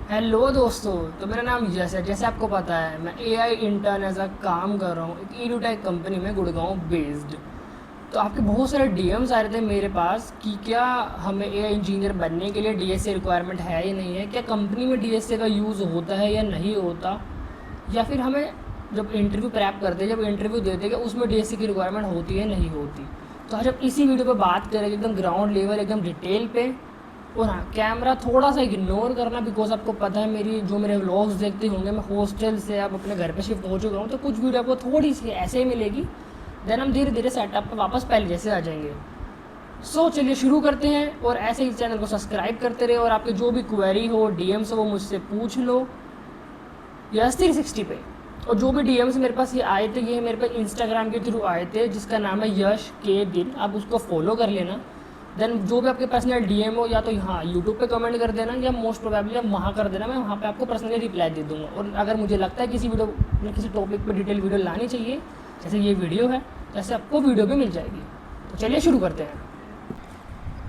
Hello दोस्तों। तो मेरा नाम यश है। जैसे आपको पता है मैं एआई इंटर्न एज अ काम कर रहा हूँ एक ईडूटेक कंपनी में, गुड़गांव बेस्ड। तो आपके बहुत सारे डीएम्स आ रहे थे मेरे पास कि क्या हमें एआई इंजीनियर बनने के लिए डीएसए रिक्वायरमेंट है या नहीं है, क्या कंपनी में डीएसए का यूज़ होता है या नहीं होता, या फिर हमें जब इंटरव्यू प्रैप करते हैं, जब इंटरव्यू देते हैं, क्या उसमें डीएसए की रिक्वायरमेंट होती है नहीं होती। तो आज हम इसी वीडियो पे बात करेंगे एकदम ग्राउंड लेवल, एकदम डिटेल पे। और हाँ, कैमरा थोड़ा सा इग्नोर करना, बिकॉज आपको पता है मेरी जो मेरे व्लॉग्स देखते होंगे, मैं हॉस्टल से अब अपने घर पे शिफ्ट हो चुका हूँ, तो कुछ वीडियो आपको थोड़ी सी ऐसे ही मिलेगी। देन हम धीरे धीरे सेटअप पे वापस पहले जैसे आ जाएंगे। चलिए शुरू करते हैं। और ऐसे ही चैनल को सब्सक्राइब करते रहे, और आपकी जो भी क्वेरी हो, डीएम्स हो, वो मुझसे पूछ लो यस 360 पे। और जो भी डीएम्स मेरे पास ये आए थे, ये मेरे पास इंस्टाग्राम के थ्रू आए थे, जिसका नाम है यश के दिन। आप उसको फॉलो कर लेना। देन जो भी आपके पर्सनल डीएम हो, या तो यहाँ यूट्यूब पे कमेंट कर देना, या मोस्ट प्रोबेबली आप वहाँ कर देना, मैं वहाँ पे आपको पर्सनली रिप्लाई दे दूँगा। और अगर मुझे लगता है किसी टॉपिक पे डिटेल वीडियो लानी चाहिए, जैसे ये वीडियो है, तो ऐसे आपको वीडियो भी मिल जाएगी। तो चलिए शुरू करते हैं।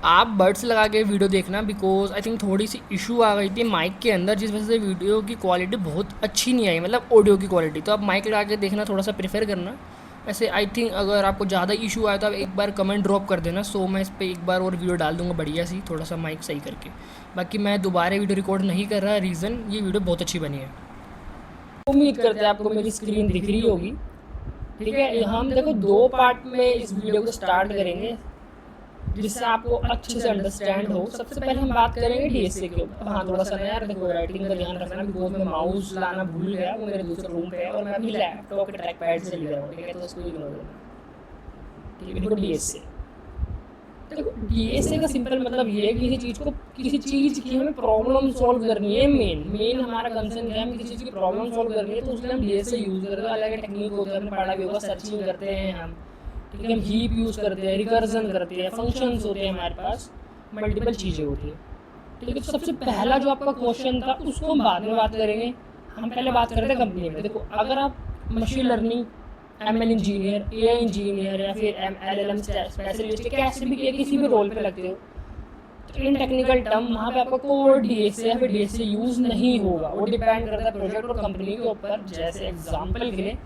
आप बड्स लगा के वीडियो देखना, बिकॉज आई थिंक थोड़ी सी इशू आ गई थी माइक के अंदर, जिस वजह से वीडियो की क्वालिटी बहुत अच्छी नहीं आई, मतलब ऑडियो की क्वालिटी। तो आप माइक लगा के देखना, थोड़ा सा प्रेफर करना। वैसे आई थिंक अगर आपको ज़्यादा इशू आया तो आप एक बार कमेंट ड्रॉप कर देना, सो मैं इस पर एक बार और वीडियो डाल दूंगा बढ़िया सी, थोड़ा सा माइक सही करके। बाकी मैं दोबारा वीडियो रिकॉर्ड नहीं कर रहा, रीज़न ये वीडियो बहुत अच्छी बनी है। उम्मीद करते हैं आपको मेरी स्क्रीन दिख रही होगी। ठीक है, हम देखो दो पार्ट में इस वीडियो को स्टार्ट करेंगे, जिससे आपको अच्छे से अंडरस्टैंड हो। सबसे पहले हम बात करेंगे डीएसए के ऊपर। हाँ, थोड़ा सा नया देखो, राइटिंग का ध्यान रखना, बिकॉज मैं माउस लाना भूल गया, वो मेरे दूसरे रूम पे है, और मैं अभी लैपटॉप के ट्रैक पैड से लिख रहा हूँ। ठीक है, तो उसको इग्नोर करना। ठीक है, देखो डीएसए। देखो डीएसए का सिंपल मतलब ये है कि किसी चीज़ की हमें प्रॉब्लम सॉल्व करनी है। मेन मेन हमारा कंसर्न क्या है, हमें किसी चीज़ की प्रॉब्लम सॉल्व करनी है, तो उसके लिए हम डीएसए यूज़ करते हैं। अलग टेक्निक होती है, हमने पढ़ा भी होगा, सर्चिंग करते हैं हम। ठीक है, हम हीप यूज़ करते हैं, रिकर्जन करते हैं, फंक्शंस होते हैं हमारे पास, मल्टीपल चीज़ें होती हैं। ठीक है, तो सबसे पहला जो आपका क्वेश्चन था उसको हम बाद में बात करेंगे। हम पहले बात कर रहे थे कंपनी में। देखो, अगर आप machine learning ML engineer, AI engineer, या फिर एलएलएम स्पेशलिस्ट, कैसे भी किसी भी रोल पे लगते हो, तो इन टेक्निकल टर्म वहाँ पे आपको कोई डीएसए या फिर डीएसए यूज़ नहीं होगा। वो डिपेंड करता है प्रोजेक्ट और कंपनी के ऊपर। जैसे एग्जांपल के लिए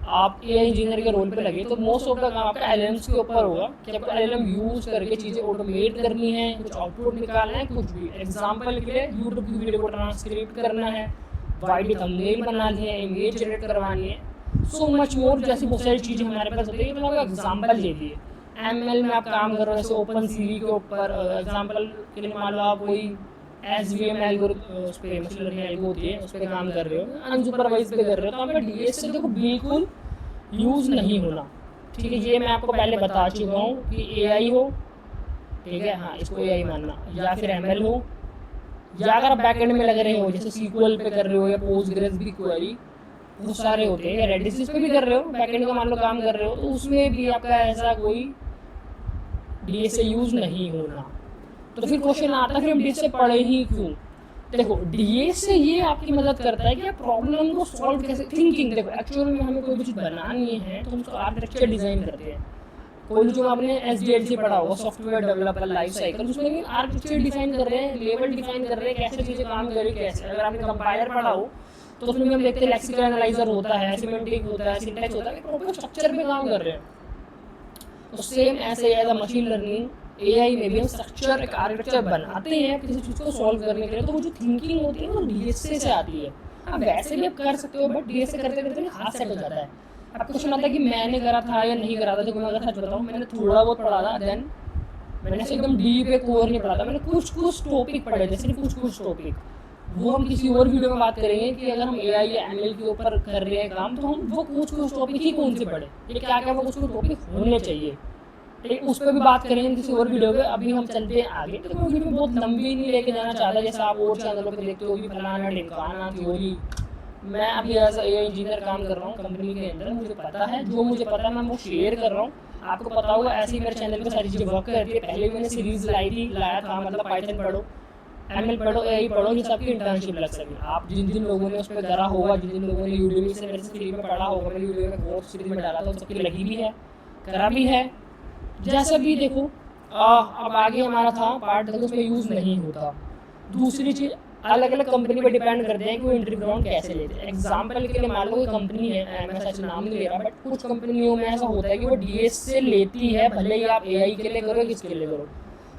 आप एआई इंजीनियर के रोल पे लगे, तो मोस्ट ऑफ द काम आपका एलएलएम्स के ऊपर होगा कि आपको एलएलएम यूज़ करके चीज़ें ऑटोमेट करनी है, कुछ आउटपुट निकालना है, कुछ भी। एग्जांपल के लिए यूट्यूब की वीडियो को ट्रांसक्रिप्ट करना है, वीडियो थंबनेल बनानी है, इमेज जनरेट करवानी है, सो मच मोर। जैसी बहुत सारी चीज़ें हमारे पास होती है। मैंने आपको एग्जांपल दे दिए। एमएल में आप काम कर रहे हो, जैसे ओपन सीरी के ऊपर। एग्जांपल के लिए मान लो आप कोई एस वी एम एल्गो, उस पर मशीन लर्निंग एल्गो होती है, उस पर काम कर रहे हो, अनसुपरवाइज पे कर रहे हो, तो आपका डीएसए देखो बिल्कुल यूज़ नहीं होना। ठीक है, ये मैं आपको पहले बता चुका हूँ कि एआई हो, ठीक है, हाँ, इसको एआई मानना, या फिर एमएल हो, या अगर आप बैकएंड में लग रहे हो, जैसे सीक्वल पे कर रहे हो, या पोस्टग्रेस भी क्वेरी, बहुत सारे होते हैं, या रेडिस पे भी कर रहे हो, बैकएंड का मान लो काम कर रहे हो, तो उसमें भी आपका ऐसा कोई डीएसए यूज़ नहीं होना। तो फिर क्वेश्चन आता है, फिर हम डीएसए पढ़े ही क्यों। देखो, डीएसए ये आपकी मदद करता है कि आप प्रॉब्लम को सॉल्व कैसे, थिंकिंग। देखो, एक्चुअल में हमें कोई भी चीज़ बनानी है तो हम उसको आर्किटेक्चर डिज़ाइन करते हैं। कोई जो आपने एसडीएलसी पढ़ा होगा, सॉफ्टवेयर डेवलपर लाइफ साइकिल, उसमें भी आर्किटेक्चर डिफाइन कर रहे हैं, लेवल डिफाइन कर रहे हैं, कैसे चीज़ें काम करें कैसे। अगर आपने कंपाइलर पढ़ा हो तो उसमें भी हम देखते हैं लेक्सिकल एनालाइजर होता है, सिमेंटिक होता है, सिंटैक्स होता है, प्रॉपर स्ट्रक्चर पे काम कर रहे हैं। तो सेम ऐसे as a machine learning AI में भी हम स्ट्रक्चर, एक आर्किटेक्चर बनाते हैं किसी चीज़ को सॉल्व करने के लिए। तो वो जो थिंकिंग होती है वो डीएसए से आती है। हाँ, वैसे भी आप कर सकते हो, बट डीएसए करते करते हाथ सेट हो जाता है। आपको सुना था कि मैंने करा था या नहीं करा था, देखो मैं अगर सच बताऊँ, मैंने थोड़ा बहुत पढ़ा था। देन मैंने ऐसे एकदम डीप एक कोर नहीं पढ़ा था, मैंने कुछ कुछ टॉपिक पढ़े थे, सिर्फ कुछ कुछ टॉपिक। वो हम किसी और वीडियो में बात करेंगे कि अगर हम एआई या एमएल के ऊपर कर रहे हैं काम, तो हम वो कुछ कुछ टॉपिक ही कौन से पढ़े, ये क्या क्या वो कुछ कुछ टॉपिक होने चाहिए। ठीक, उस पर भी बात करेंगे किसी और वीडियो पे। अभी हम चलते हैं आगे। तो मैं वीडियो बहुत लंबी नहीं लेके जाना चाहता, जैसे आप और चैनलों पे देखते हो कि फलाना ढिमकाना थ्योरी। मैं अभी एज ए इंजीनियर काम कर रहा हूँ कंपनी के अंदर, मुझे पता है, जो मुझे पता है मैं वो शेयर कर रहा हूँ। आपको पता होगा ऐसे ही मेरे चैनल पर सारी चीज़ें वर्क करती है। पहले भी मैंने सीरीज लाया था, मतलब पाइथन पढ़ो, एमएल पढ़ो, एआई पढ़ो, जिससे आपकी इंटर्नशिप लग सके। आप जिन जिन लोगों ने उस पर करा होगा, जिन जिन लोगों ने यूट्यूब से मेरे से फ्री में पढ़ा होगा, मैंने यूट्यूब में कोर्स फ्री में डाला था, सबकी लगी भी है, करा भी है। जैसा भी देखो, अब आगे हमारा था पार्ट, देखो उसमें यूज़ नहीं होता। दूसरी चीज़, अलग अलग कंपनी पे डिपेंड करते हैं कि वो इंटरव्यू राउंड कैसे लेते हैं। एग्जाम्पल के लिए मान लो कोई कंपनी है, मैं सच नाम नहीं ले रहा, बट कुछ कंपनियों में ऐसा होता है कि वो डीएस से लेती है, भले ही आप एआई के लिए करो किसके लिए करो।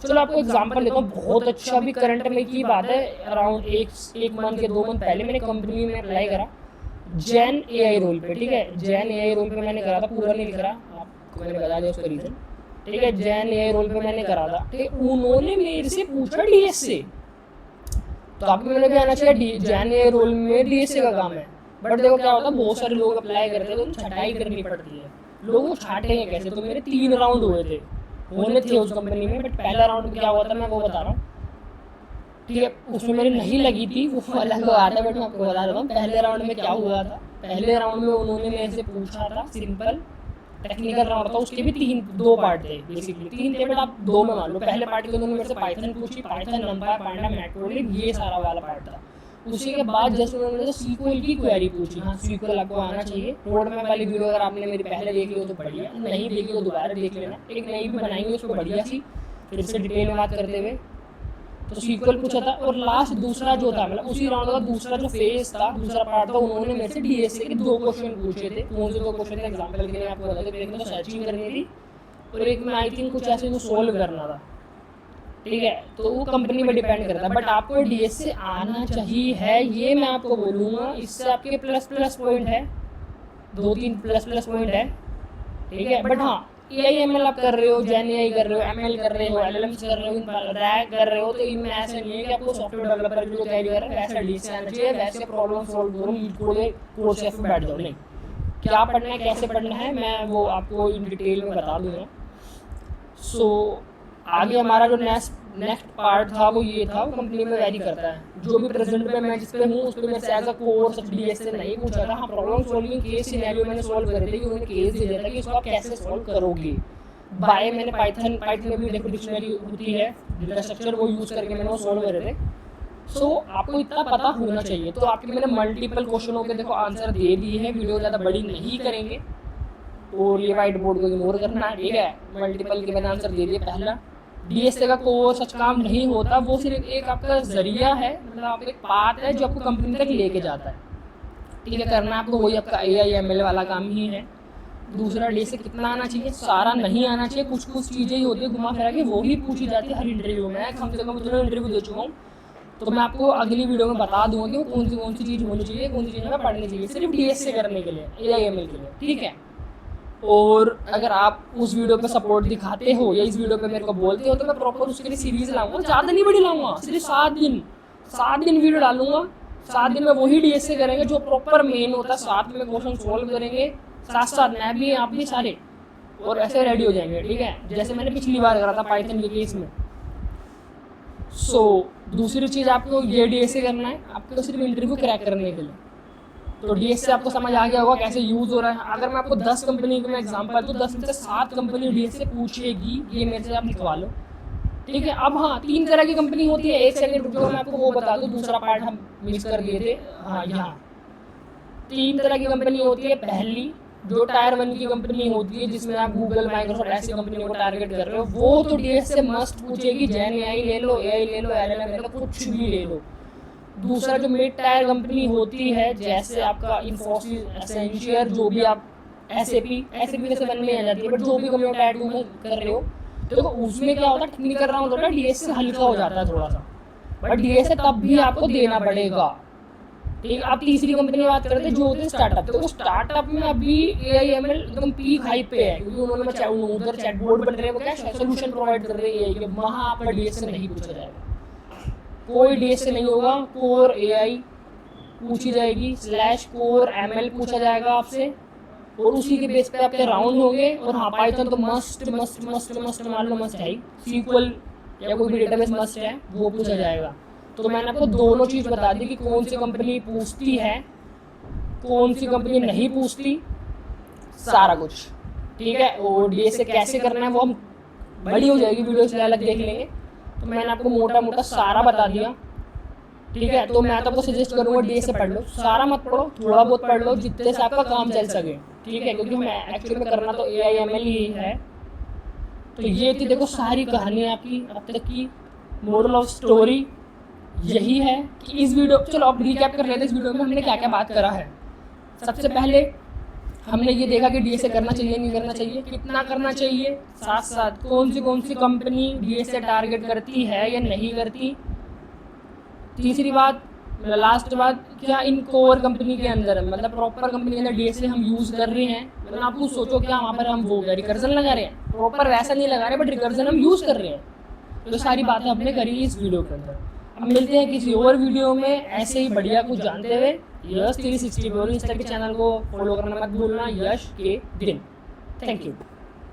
चलो आपको एग्जांपल देता हूँ, बहुत अच्छा अभी करंट में की बात है, अराउंड एक मंथ के 2 मंथ पहले मैंने कंपनी में अप्लाई करा जैन एआई रोल पे। ठीक है, जैन एआई रोल पे मैंने करा था, पूरा नहीं लिख रहा आपको, मैंने बता दिया उसका रीजन। ठीक है, जैन एआई रोल पे मैंने करा था। ठीक है, उन्होंने मेरे से पूछा डीएस से, तो आपको मैंने भी आना चाहिए, जैन एआई रोल में डीएस का काम है। बट देखो क्या होता है, बहुत सारे लोग अप्लाई करते हैं तो छटाई करनी पड़ती है, लोग छाटेंगे कैसे। तो मेरे 3 राउंड हुए थे, होने थे उस कंपनी में, बट पहला राउंड में क्या हुआ था मैं वो बता रहा हूँ। ठीक है, उसमें मेरी नहीं लगी थी, वो अलग बात है, बट मैं आपको बता रहा हूँ पहले राउंड में क्या हुआ था। पहले राउंड में उन्होंने मेरे से पूछा था, सिंपल टेक्निकल राउंड था, उसके भी 2 पार्ट थे, बेसिकली 3 थे, बट आप 2 में मान लो। पहले पार्ट के उन्होंने मेरे से पाइथन पूछी, पाइथन, नंपाई, पांडा, मैटप्लोलिब, ये सारा वाला पार्ट था। उसी के बाद जस्ट उन्होंने मुझे सीक्वल की क्वेरी पूछी। हाँ, सीक्वल आपको आना चाहिए। रोड मैप वाली वीडियो अगर आपने मेरी पहले देख ली हो तो बढ़िया, नहीं देखी हो दोबारा देख लेना, एक नई भी बनाएंगे उसको बढ़िया सी, फिर से डिटेल में बात करते हुए। तो सीक्वल पूछा था, और लास्ट दूसरा जो था, मतलब उसी राउंड का दूसरा जो फेज था, दूसरा पार्ट था, उन्होंने मेरे से डीएसए के 2 क्वेश्चन पूछे थे। कौन से 2 क्वेश्चन थे एग्जांपल के लिए आपको बता दूं, एक में तो सर्चिंग करनी थी और एक में आई थिंक कुछ ऐसे को सोल्व करना था। ठीक है, तो वो कंपनी पे डिपेंड करता है, बट आपको डीएसए आना चाहिए है, ये मैं आपको बोलूँगा। इससे आपके प्लस प्लस पॉइंट है, 2-3 प्लस प्लस पॉइंट है। ठीक है, बट हाँ, एआई एमएल आप कर रहे हो, जैन एआई कर रहे हो, एमएल कर रहे हो, एलएलएम्स कर रहे हो, रैग कर रहे हो, तो इनमें ऐसा नहीं है कि आपको सॉफ्टवेयर डेवलपर जो तैयारी कर रहे हैं वैसा डीएसए आना चाहिए, वैसे प्रॉब्लम सॉल्व करो, कोड सेफ पे बैठ जाओ। नहीं, क्या पढ़ना है, कैसे पढ़ना है, मैं वो आपको इन डिटेल में बता दूंगा। सो आगे हमारा जो नेक्स्ट पार्ट था वो ये था, वो कंपनी में वैरी करता है। जो भी प्रेजेंट में मैं जिस पे हूँ उस पर मेरे से एज अ कोर्स डीएस से नहीं पूछा था। हाँ, प्रॉब्लम सॉल्विंग केस सिनेरियो मैंने सॉल्व करे थे कि उन्होंने केस दे दिया था कि इसको आप कैसे सॉल्व करोगे। बाय मैंने पाइथन में भी देखो डिक्शनरी होती है, डेटा स्ट्रक्चर, वो यूज़ करके मैंने वो सॉल्व करे थे। सो आपको इतना पता होना चाहिए। तो आपके मैंने मल्टीपल क्वेश्चनों के देखो आंसर दे दिए हैं, वीडियो ज़्यादा बड़ी नहीं करेंगे और ये व्हाइट बोर्ड को इग्नोर करना है। ठीक है, मल्टीपल के मैंने आंसर दे दिए। पहला, डीएसए का कोर्स सच काम नहीं होता, वो सिर्फ एक आपका जरिया है, मतलब आप एक पाथ है जो आपको कंपनी तक लेके जाता है। ठीक है, करना आपको वही आपका एआई एमएल वाला काम ही है। दूसरा, डीएसए कितना आना चाहिए, सारा नहीं आना चाहिए, कुछ कुछ चीज़ें ही होती है घुमा फिरा के, वो ही पूछी जाती है हर इंटरव्यू में। कम से कम उतना इंटरव्यू दे चुका हूँ, तो मैं आपको अगली वीडियो में बता दूंगा कि वो कौन सी चीज़ होनी चाहिए, कौन सी चीज़ हमें पढ़नी चाहिए, सिर्फ डीएसए करने के लिए, एआई एमएल के लिए। ठीक है, और अगर आप उस वीडियो पे सपोर्ट दिखाते हो या इस वीडियो पे मेरे को बोलते हो तो मैं प्रॉपर उसके लिए सीरीज लाऊंगा, ज़्यादा नहीं बड़ी लाऊंगा, सिर्फ 7 दिन वीडियो डालूंगा। 7 दिन में वही डीएसए करेंगे जो प्रॉपर मेन होता है, साथ में क्वेश्चन सोल्व करेंगे, साथ साथ मैं भी आप भी सारे, और ऐसे रेडी हो जाएंगे। ठीक है, जैसे मैंने पिछली बार करा था पाइथन के केस में। सो दूसरी चीज़ आपको ये डीएसए करना है, आपको सिर्फ इंटरव्यू क्रैक करने के लिए। तो डीएस से आपको समझ आ गया होगा कैसे यूज हो रहा है। अगर मैं आपको 10 कंपनी का एग्जांपल दूं, 10 में से 7 कंपनी डीएस से पूछेगी, ये मेरे से आप लिखवा लो। ठीक है, अब हाँ, 3 तरह की कंपनी होती है। एक सेकंड रुक जाओ, मैं आपको वो बता दूं, दूसरा पार्ट हम मिस कर दिए थे। हाँ, यहाँ 3 तरह की कंपनी होती है। पहली, जो टायर 1 की कंपनी होती है, जिसमें आप गूगल, माइक्रोसॉफ्ट ऐसी कंपनियों को टारगेट कर रहे हो, वो तो डीएस से मस्ट पूछेगी, जैन एआई ले लो, एआई ले लो, एलएलएम ले लो, कुछ भी ले लो। दूसरा, जो मिड टायर कंपनी होती है, जैसे आपका इन्फोसिस, एसेंशियर, जो भी आप एसएपी वैसे 1 में आ जाती है, बट जो भी कंपनी टायर 2 में कर रहे हो, देखो उसमें क्या होता है, टेक्निकल राउंड होता है, डीएस से हल्का हो जाता है थोड़ा सा, बट डीएस तब भी आपको देना पड़ेगा। ठीक, अब तीसरी कंपनी की बात करते हैं जो होती है स्टार्टअप। तो स्टार्टअप में अभी एआई एमएल एकदम पीक हाइप पे है, क्योंकि उन्होंने उधर चैटबॉट बन रहे हैं, वो क्या सोल्यूशन प्रोवाइड कर रहे हैं कि वहाँ आपका डीएस से नहीं पूछा जाएगा, कोई डीएस से नहीं होगा। कोर एआई पूछी जाएगी, /कोर एमएल पूछा जाएगा आपसे, और उसी के बेस पे आपके राउंड होंगे। और हाँ, पाइथन तो मस्ट मस्ट मस्ट मस्ट मान लो मस्ट है, सीक्वल या कोई भी डेटाबेस मस्ट है, वो पूछा जाएगा। तो मैंने आपको दोनों चीज़ बता दी कि कौन सी कंपनी पूछती है, कौन सी कंपनी नहीं पूछती, सारा कुछ। ठीक है, और डीएस से कैसे करना है वो हम बड़ी हो जाएगी वीडियो से अलग देख लेंगे, तो मैंने आपको मोटा मोटा सारा बता दिया। ठीक है, तो मैं तो आपको सजेस्ट करूंगा डीएस से पढ़ लो, सारा मत पढ़ो, थोड़ा बहुत पढ़ लो, जितने से आपका काम चल सके। ठीक है, क्योंकि मैं एक्चुअली में करना तो एआई एमएल ही है। तो ये थी देखो सारी कहानी आपकी अब तक की, मोरल ऑफ स्टोरी यही है कि इस वीडियो, चलो अब रिकैप कर लेते हैं इस वीडियो में हमने क्या क्या बात करा है। सबसे पहले हमने ये देखा कि डीएसए करना चाहिए नहीं करना चाहिए, कितना करना चाहिए, साथ साथ कौन सी कंपनी डीएसए टारगेट करती है या नहीं करती। तीसरी बात, लास्ट बात, क्या इन कोर कंपनी के अंदर, मतलब प्रॉपर कंपनी के अंदर डीएसए हम यूज़ कर रहे हैं। मतलब आप कुछ सोचो, क्या वहाँ पर हम वो रिकर्जन लगा रहे हैं, प्रॉपर वैसा नहीं लगा रहे बट रिकर्जन हम यूज़ कर रहे हैं। तो सारी बातें हमने करी इस वीडियो के अंदर। अब मिलते हैं किसी और वीडियो में ऐसे ही बढ़िया कुछ जानते हुए। यश 360 इंस्टा के चैनल को फॉलो करना मत भूलना, यश के दिन। Thank you.